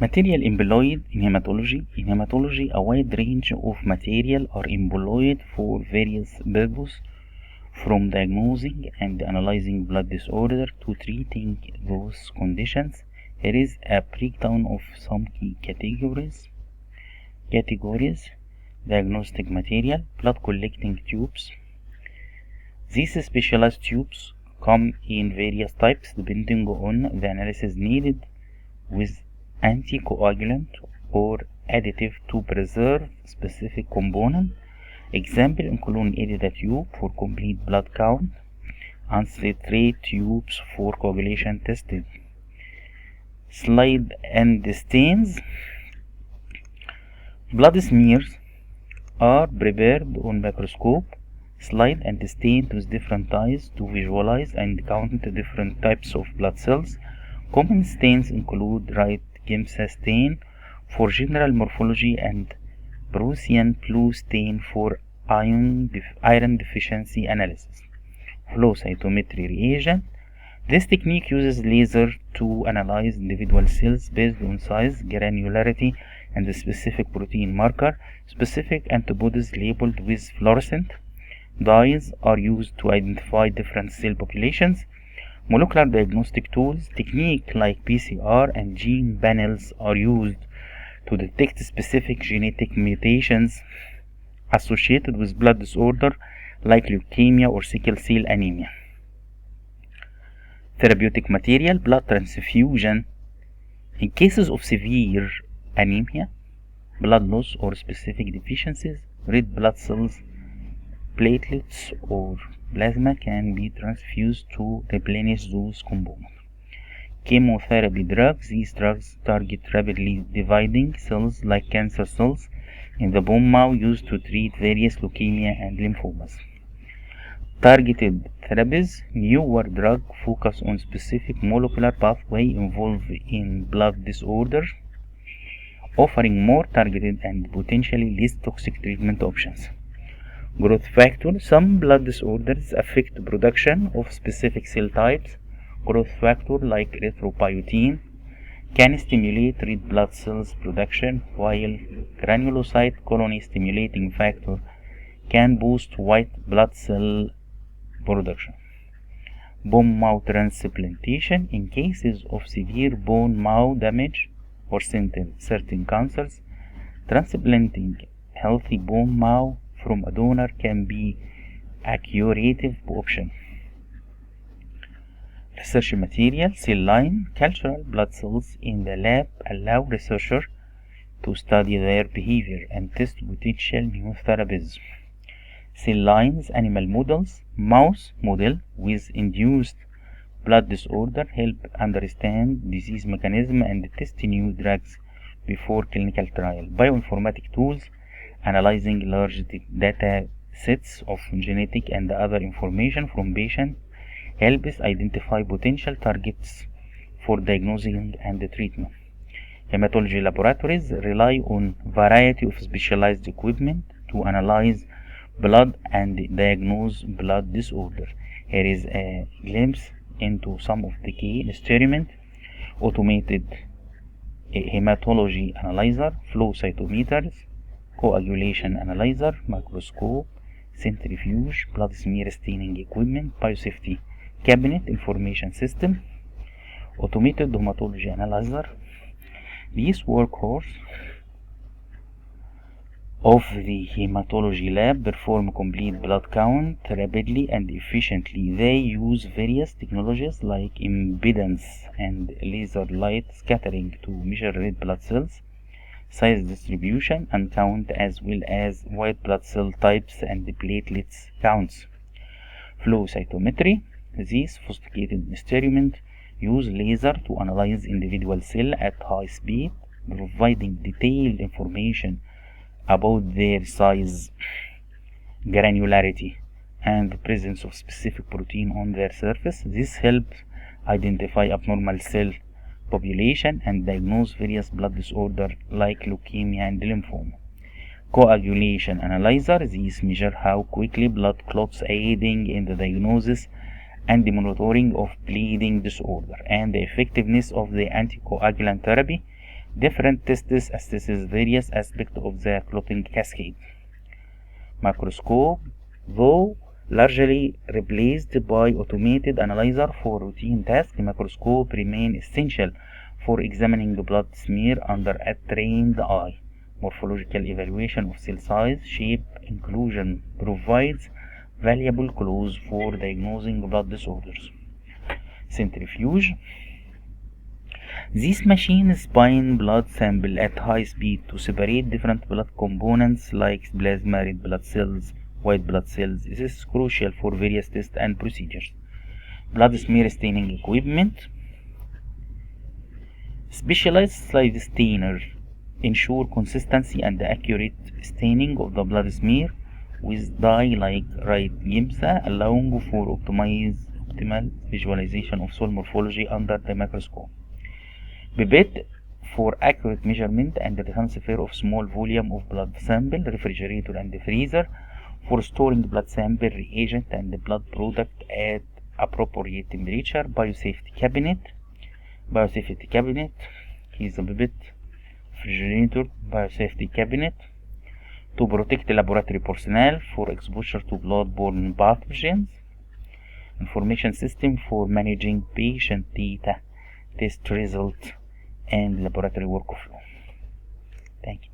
Material employed in hematology. In hematology, a wide range of material are employed for various purposes, from diagnosing and analyzing blood disorder to treating those conditions. Here is a breakdown of some key categories. Diagnostic material, blood collecting tubes. These specialized tubes come in various types depending on the analysis needed, with anticoagulant or additive to preserve specific component. Example include edited tube for complete blood count, unsaturated tubes for coagulation testing. Slide and stains. Blood smears are prepared on microscope, slide and stained with different dyes to visualize and count different types of blood cells. Common stains include red Giemsa stain for general morphology and Prussian blue stain for iron deficiency analysis. Flow cytometry reagent. This technique uses laser to analyze individual cells based on size, granularity, and the specific protein marker. Specific antibodies labeled with fluorescent dyes are used to identify different cell populations. Molecular diagnostic tools, techniques like PCR and gene panels are used to detect specific genetic mutations associated with blood disorder like leukemia or sickle cell anemia. Therapeutic material, blood transfusion. In cases of severe anemia, blood loss, or specific deficiencies, red blood cells, platelets, or plasma can be transfused to replenish those components. Chemotherapy drugs. These drugs target rapidly dividing cells like cancer cells in the bone marrow, used to treat various leukemia and lymphomas. Targeted therapies. Newer drugs focus on specific molecular pathway involved in blood disorders, offering more targeted and potentially less toxic treatment options. Growth factor. Some blood disorders affect production of specific cell types. Growth factor like erythropoietin can stimulate red blood cells production, while granulocyte colony stimulating factor can boost white blood cell production. Bone marrow transplantation. In cases of severe bone marrow damage or certain cancers, transplanting healthy bone marrow from a donor can be a curative option. Research material. Cell line. Cultural blood cells in the lab allow researchers to study their behavior and test potential new therapies. Cell lines. Animal models. Mouse model with induced blood disorder help understand disease mechanism and test new drugs before clinical trial. Bioinformatic tools analyzing large data sets of genetic and other information from patients helps identify potential targets for diagnosing and treatment. Hematology laboratories rely on variety of specialized equipment to analyze blood and diagnose blood disorder. Here is a glimpse into some of the key instruments: automated hematology analyzer, flow cytometers, coagulation analyzer, microscope, centrifuge, blood smear staining equipment, biosafety cabinet, information system, automated hematology analyzer. These workhorse of the hematology lab perform complete blood count rapidly and efficiently. They use various technologies like impedance and laser light scattering to measure red blood cells, size distribution, and count, as well as white blood cell types and platelets counts. Flow cytometry. These sophisticated instruments use laser to analyze individual cells at high speed, providing detailed information about their size, granularity, and the presence of specific protein on their surface. This helps identify abnormal cell population and diagnose various blood disorders like leukemia and lymphoma. Coagulation analyzer. These measure how quickly blood clots, aiding in the diagnosis and the monitoring of bleeding disorder and the effectiveness of the anticoagulant therapy. Different tests assesses various aspects of the clotting cascade. Microscope, though largely replaced by automated analyzer for routine tasks, microscope remain essential for examining blood smear under a trained eye. Morphological evaluation of cell size, shape, inclusion provides valuable clues for diagnosing blood disorders. Centrifuge. These machines spin blood sample at high speed to separate different blood components like plasma, red blood cells, white blood cells. This is crucial for various tests and procedures. Blood smear staining equipment. Specialized slide stainer ensure consistency and accurate staining of the blood smear with dye like right GIMSA, allowing for optimal visualization of soil morphology under the microscope. Pipette for accurate measurement and the transfer of small volume of blood sample. Refrigerator and freezer for storing blood sample, reagent and blood product at appropriate temperature. Biosafety cabinet. Here's the pipette. Refrigerator, biosafety cabinet to protect laboratory personnel for exposure to blood-borne pathogens. Information system for managing patient data, test results, and laboratory workflow. Thank you.